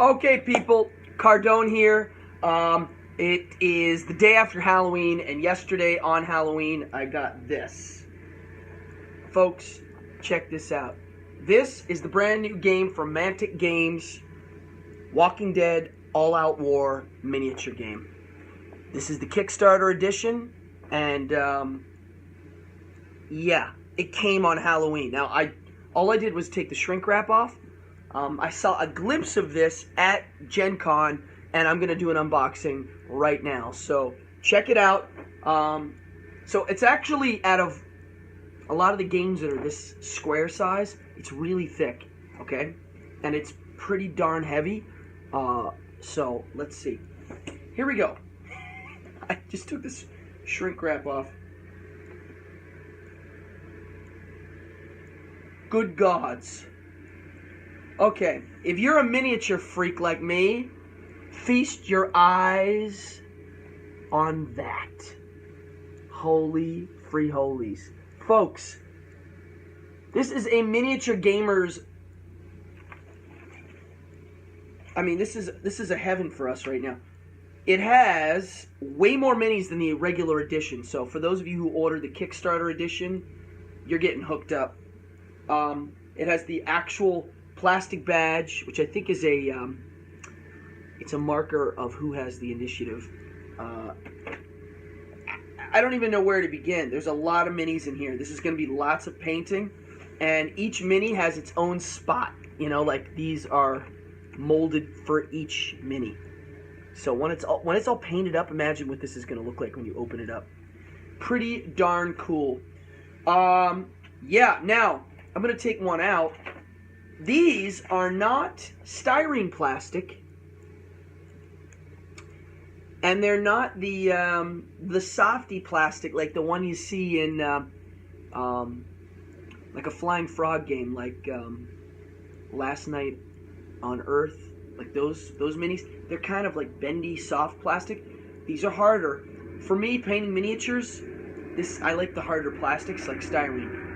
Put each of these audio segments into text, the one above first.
Okay, people, Cardone here. It is the day after Halloween, and yesterday on Halloween, I got this. Folks, check this out. This is the brand new game from Mantic Games, Walking Dead All-Out War miniature game. This is the Kickstarter edition, and yeah, it came on Halloween. Now, all I did was take the shrink wrap off. I saw a glimpse of this at Gen Con, and I'm going to do an unboxing right now. So check it out. So it's actually, out of a lot of the games that are this square size, it's really thick, okay? And it's pretty darn heavy. So let's see. Here we go. I just took this shrink wrap off. Good gods. Okay, if you're a miniature freak like me, feast your eyes on that. Holy free holies. Folks, this is a miniature gamer's... I mean, this is a heaven for us right now. It has way more minis than the regular edition. So for those of you who ordered the Kickstarter edition, you're getting hooked up. It has the actual plastic badge, which I think is it's a marker of who has the initiative. I don't even know where to begin. There's a lot of minis in here. This is going to be lots of painting, and each mini has its own spot. You know, like these are molded for each mini. So when it's all painted up, imagine what this is going to look like when you open it up. Pretty darn cool. Yeah. Now I'm going to take one out. These are not styrene plastic, and they're not the softy plastic like the one you see in like a flying frog game, like Last Night on Earth, like those minis. They're kind of like bendy, soft plastic. These are harder. For me, painting miniatures, I like the harder plastics, like styrene.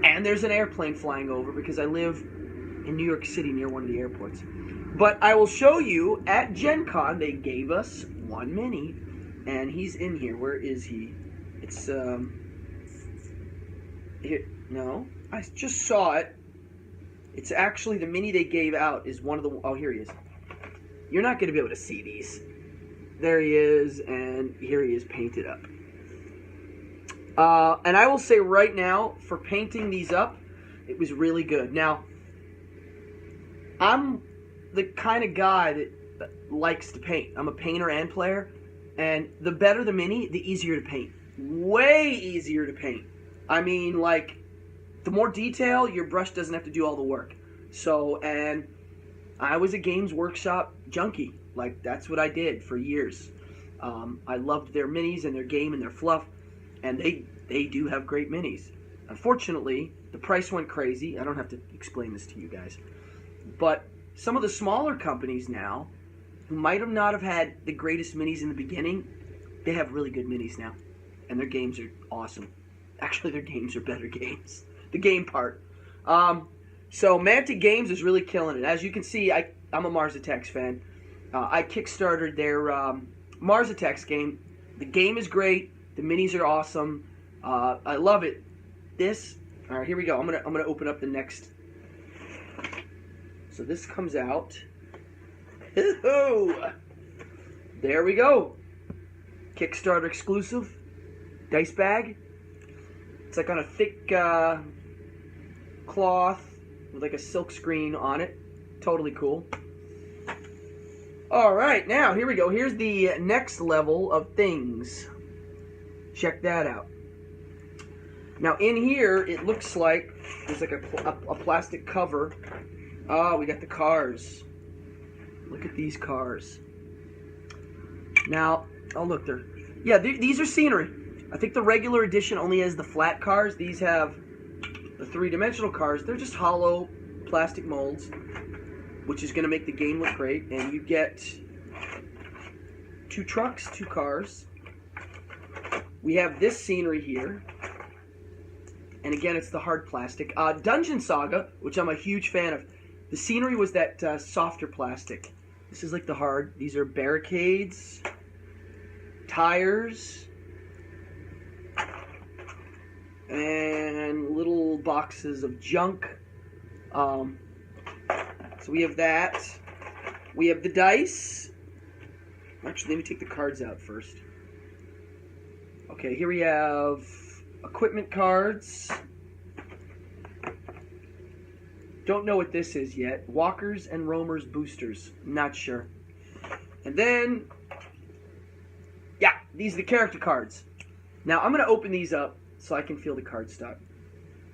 And there's an airplane flying over because I live in New York City near one of the airports. But I will show you, at Gen Con, they gave us one mini, and he's in here. Where is he? It's, here. No, I just saw it. It's actually the mini they gave out is one of the, oh, here he is. You're not going to be able to see these. There he is, and here he is painted up. And I will say right now, for painting these up, it was really good. Now, I'm the kind of guy that likes to paint. I'm a painter and player, and the better the mini, the easier to paint. Way easier to paint. I mean, like, the more detail, your brush doesn't have to do all the work. So, and I was a Games Workshop junkie. Like, that's what I did for years. I loved their minis and their game and their fluff. And they do have great minis. Unfortunately, the price went crazy. I don't have to explain this to you guys. But some of the smaller companies now, who might have not have had the greatest minis in the beginning, they have really good minis now. And their games are awesome. Actually, their games are better games. The game part. So Mantic Games is really killing it. As you can see, I'm a Mars Attacks fan. I kickstarted their Mars Attacks game. The game is great. The minis are awesome. I love it. This, all right, here we go. I'm gonna open up the next. So this comes out. There we go. Kickstarter exclusive dice bag. It's like on a thick cloth with like a silk screen on it. Totally cool. All right, now here we go. Here's the next level of things. Check that out. Now in here, it looks like there's like a plastic cover. Oh, we got the cars. Look at these cars. Now, oh look, these are scenery. I think the regular edition only has the flat cars. These have the three-dimensional cars. They're just hollow plastic molds, which is going to make the game look great. And you get 2 trucks, 2 cars. We have this scenery here. And again, it's the hard plastic. Dungeon Saga, which I'm a huge fan of. The scenery was that softer plastic. This is like the hard. These are barricades, tires, and little boxes of junk. So we have that. We have the dice. Actually, let me take the cards out first. Okay, here we have equipment cards. Don't know what this is yet. Walkers and Roamers boosters. Not sure. And then, yeah, these are the character cards. Now, I'm going to open these up so I can feel the card stock.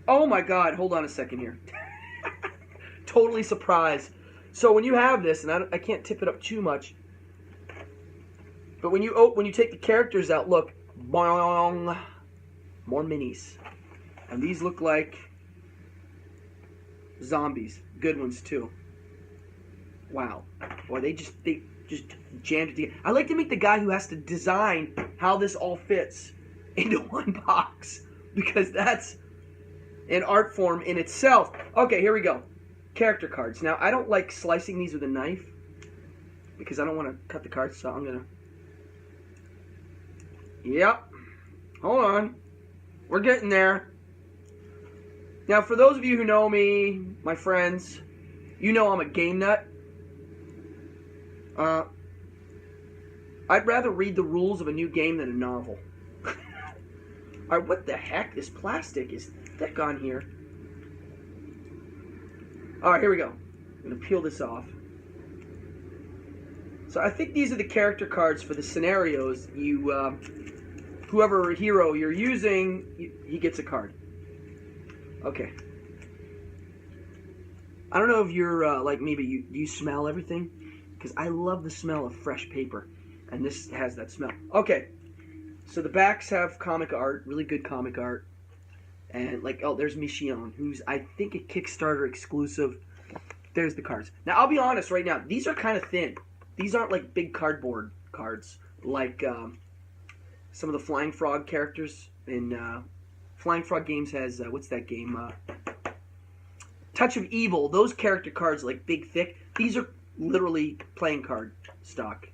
Oh my god, hold on a second here. Totally surprised. So when you have this, and I can't tip it up too much, but when you take the characters out, look, boing, more minis. And these look like zombies. Good ones too. Wow. Boy, they just jammed it together. I like to make the guy who has to design how this all fits into one box, because that's an art form in itself. Okay, here we go. Character cards. Now, I don't like slicing these with a knife because I don't want to cut the cards, so I'm going to... Yep. Hold on. We're getting there. Now, for those of you who know me, my friends, you know I'm a game nut. I'd rather read the rules of a new game than a novel. Alright, what the heck? This plastic is thick on here. Alright, here we go. I'm going to peel this off. So I think these are the character cards for the scenarios. Whoever hero you're using, he gets a card. Okay. I don't know if you're like me, but you smell everything? Because I love the smell of fresh paper. And this has that smell. Okay. So the backs have comic art, really good comic art. And like, oh, there's Michionne, who's, I think, a Kickstarter exclusive. There's the cards. Now, I'll be honest right now. These are kind of thin. These aren't like big cardboard cards. Like some of the Flying Frog characters in... Flying Frog Games has, what's that game? Touch of Evil. Those character cards are like big, thick. These are literally playing card stock.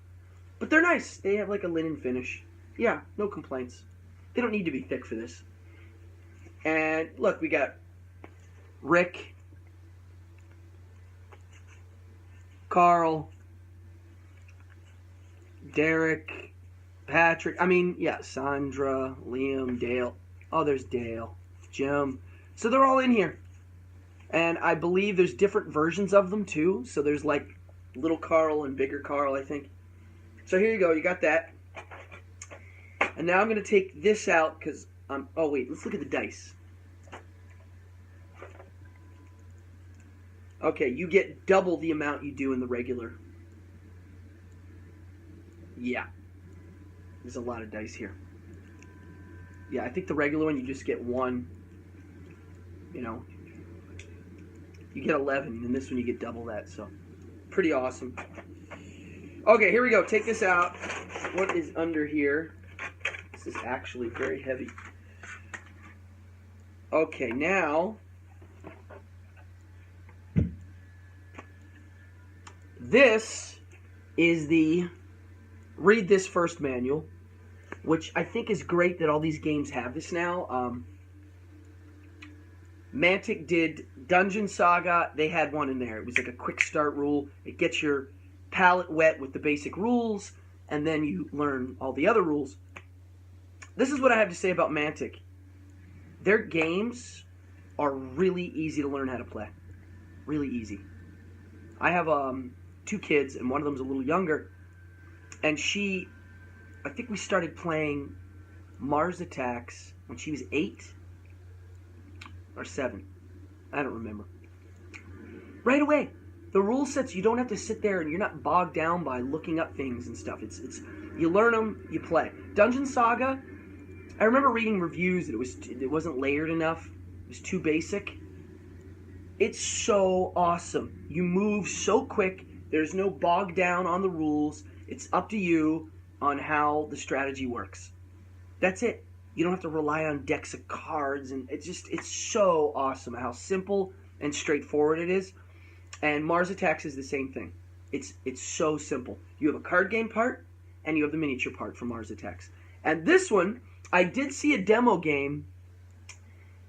But they're nice. They have like a linen finish. Yeah, no complaints. They don't need to be thick for this. And look, we got Rick, Carl, Derek, Patrick. I mean, yeah, Sandra, Liam, Dale. Oh, there's Dale, Jim. So they're all in here. And I believe there's different versions of them too. So there's like little Carl and bigger Carl, I think. So here you go. You got that. And now I'm going to take this out because oh wait, let's look at the dice. Okay, you get double the amount you do in the regular. Yeah. There's a lot of dice here. Yeah, I think the regular one you just get one. You know. You get 11, and this one you get double that, so pretty awesome. Okay, here we go. Take this out. What is under here? This is actually very heavy. Okay, now this is the Read This First manual, which I think is great that all these games have this now. Mantic did Dungeon Saga. They had one in there. It was like a quick start rule. It gets your palate wet with the basic rules, and then you learn all the other rules. This is what I have to say about Mantic. Their games are really easy to learn how to play. Really easy. I have 2 kids, and one of them's a little younger. And I think we started playing Mars Attacks when she was 8 or 7. I don't remember. Right away. The rule sets, you don't have to sit there and you're not bogged down by looking up things and stuff. It's you learn them, you play. Dungeon Saga, I remember reading reviews that it wasn't layered enough. It was too basic. It's so awesome. You move so quick. There's no bog down on the rules. It's up to you on how the strategy works. That's it. You don't have to rely on decks of cards, and it's so awesome how simple and straightforward it is. And Mars Attacks is the same thing. It's so simple. You have a card game part, and you have the miniature part for Mars Attacks. And this one, I did see a demo game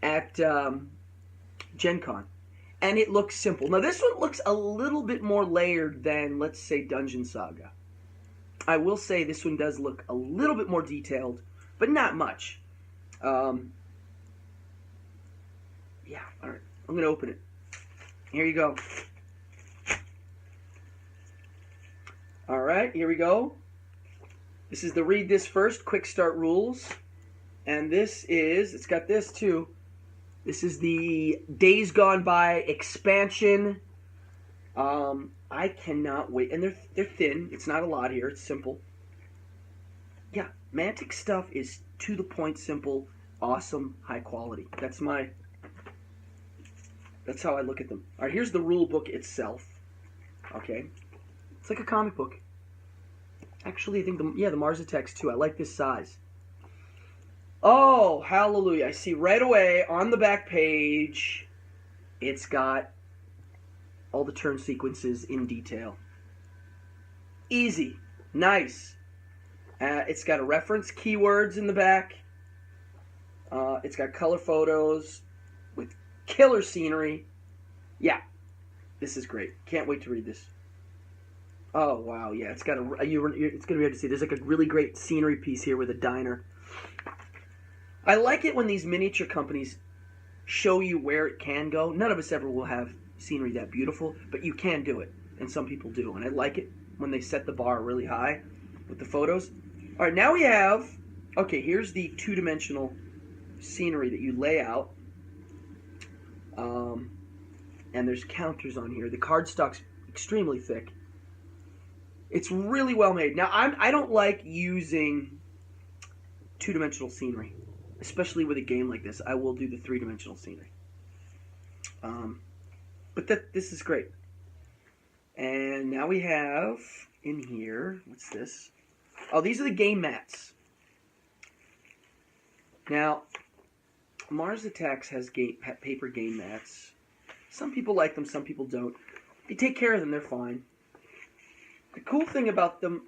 at Gen Con, and it looks simple. Now this one looks a little bit more layered than, let's say, Dungeon Saga. I will say this one does look a little bit more detailed, but not much. Yeah, alright. I'm going to open it. Here you go. Alright, here we go. This is the read this first, quick start rules. And this is, it's got this too. This is the Days Gone By expansion. I cannot wait. And they're thin. It's not a lot here. It's simple. Yeah, Mantic stuff is to the point, simple, awesome, high quality. That's how I look at them. All right, here's the rule book itself. Okay, it's like a comic book. Actually, I think the Mars Attacks too. I like this size. Oh, hallelujah! I see right away on the back page, it's got all the turn sequences in detail. Easy, nice. It's got a reference keywords in the back. It's got color photos with killer scenery. Yeah, this is great. Can't wait to read this. Oh wow, yeah, it's got it's gonna be hard to see. There's like a really great scenery piece here with a diner. I like it when these miniature companies show you where it can go. None of us ever will have scenery that beautiful, but you can do it, and some people do, and I like it when they set the bar really high with the photos. All right, now we have, okay, here's the two-dimensional scenery that you lay out, and there's counters on here. The cardstock's extremely thick. It's really well made. Now, I don't like using two-dimensional scenery, especially with a game like this. I will do the three-dimensional scenery. But this is great. And now we have in here, what's this? Oh, these are the game mats. Now, Mars Attacks has paper game mats. Some people like them, some people don't. They take care of them, they're fine. The cool thing about them,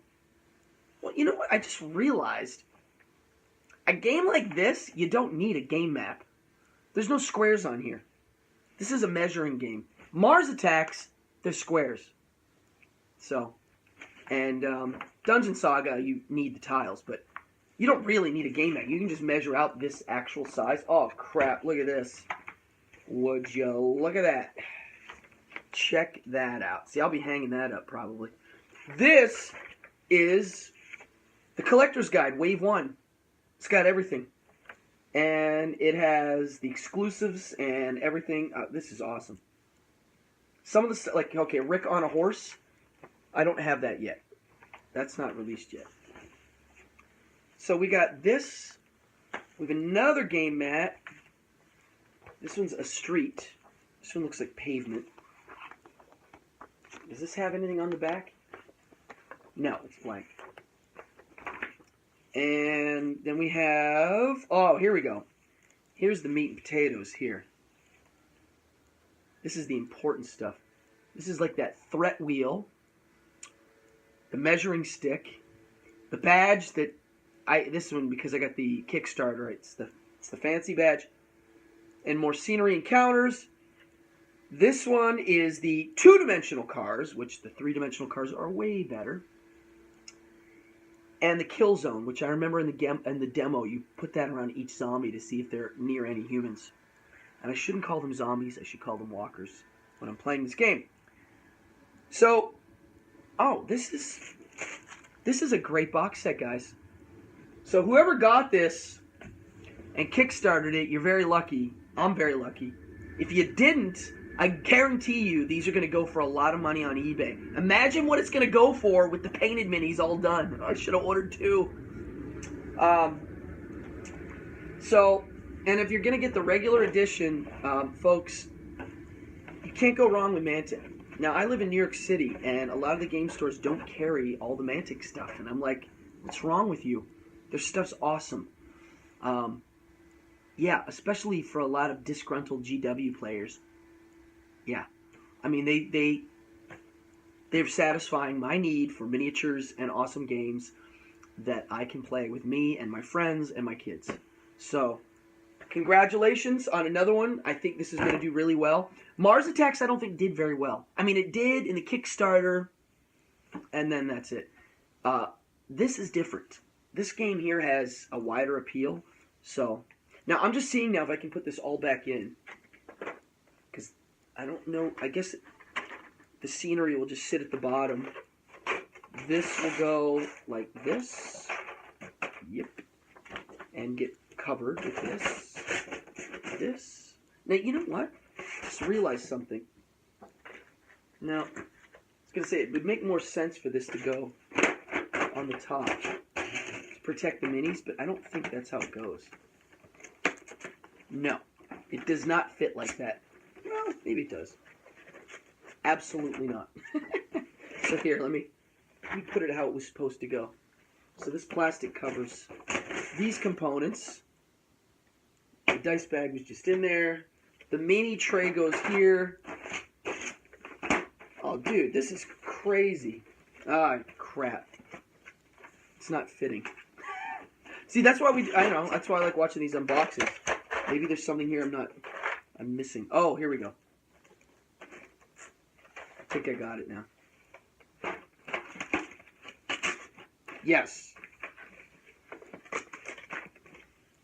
well, you know what? I just realized, a game like this, you don't need a game map. There's no squares on here. This is a measuring game. Mars Attacks, there's squares. So, and Dungeon Saga, you need the tiles, but you don't really need a game map. You can just measure out this actual size. Oh, crap, look at this. Would you look at that? Check that out. See, I'll be hanging that up probably. This is the Collector's Guide, Wave 1. It's got everything. And it has the exclusives and everything. This is awesome. Some of the, like, okay, Rick on a Horse. I don't have that yet. That's not released yet. So we got this. We have another game mat. This one's a street. This one looks like pavement. Does this have anything on the back? No, it's blank. And then we have, oh, here we go. Here's the meat and potatoes here. This is the important stuff. This is like that threat wheel, the measuring stick, the badge that this one, because I got the Kickstarter, it's the fancy badge, and more scenery and counters. This one is the two-dimensional cars, which the three-dimensional cars are way better. And the kill zone, which I remember in the demo, you put that around each zombie to see if they're near any humans. And I shouldn't call them zombies, I should call them walkers when I'm playing this game. So, oh, this is a great box set, guys. So whoever got this and kickstarted it, you're very lucky. I'm very lucky. If you didn't, I guarantee you these are going to go for a lot of money on eBay. Imagine what it's going to go for with the painted minis all done. I should have ordered 2. So, and if you're going to get the regular edition, folks, you can't go wrong with Mantic. Now, I live in New York City, and a lot of the game stores don't carry all the Mantic stuff. And I'm like, what's wrong with you? Their stuff's awesome. Yeah, especially for a lot of disgruntled GW players. Yeah. I mean, they're satisfying my need for miniatures and awesome games that I can play with me and my friends and my kids. So, congratulations on another one. I think this is going to do really well. Mars Attacks, I don't think did very well. I mean, it did in the Kickstarter, and then that's it. This is different. This game here has a wider appeal. So, now I'm just seeing now if I can put this all back in. Because I don't know. I guess the scenery will just sit at the bottom. This will go like this. Yep. And get covered with this. This. Now, you know what? Just realized something. Now, I was going to say, it would make more sense for this to go on the top to protect the minis, but I don't think that's how it goes. No. It does not fit like that. Well, maybe it does. Absolutely not. So here, let me put it how it was supposed to go. So this plastic covers these components. The dice bag was just in there. The mini tray goes here. Oh, dude, this is crazy. Ah, crap. It's not fitting. See, that's why I know, that's why I like watching these unboxings. Maybe there's something here I'm missing. Oh, here we go. I think I got it now. Yes.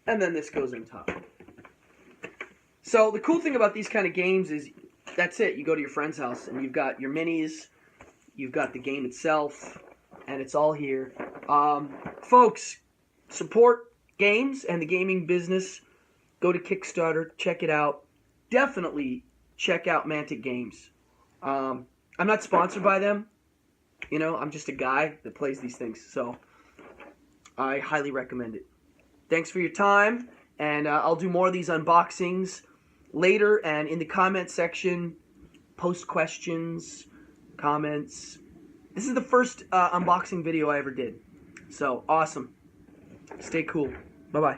And then this goes on top. So the cool thing about these kind of games is that's it. You go to your friend's house and you've got your minis, you've got the game itself, and it's all here. Folks, support games and the gaming business. Go to Kickstarter, check it out. Definitely check out Mantic Games. I'm not sponsored by them. You know, I'm just a guy that plays these things, so I highly recommend it. Thanks for your time, and I'll do more of these unboxings later, and in the comment section, post questions, comments. This is the first unboxing video I ever did, so awesome. Stay cool. Bye-bye.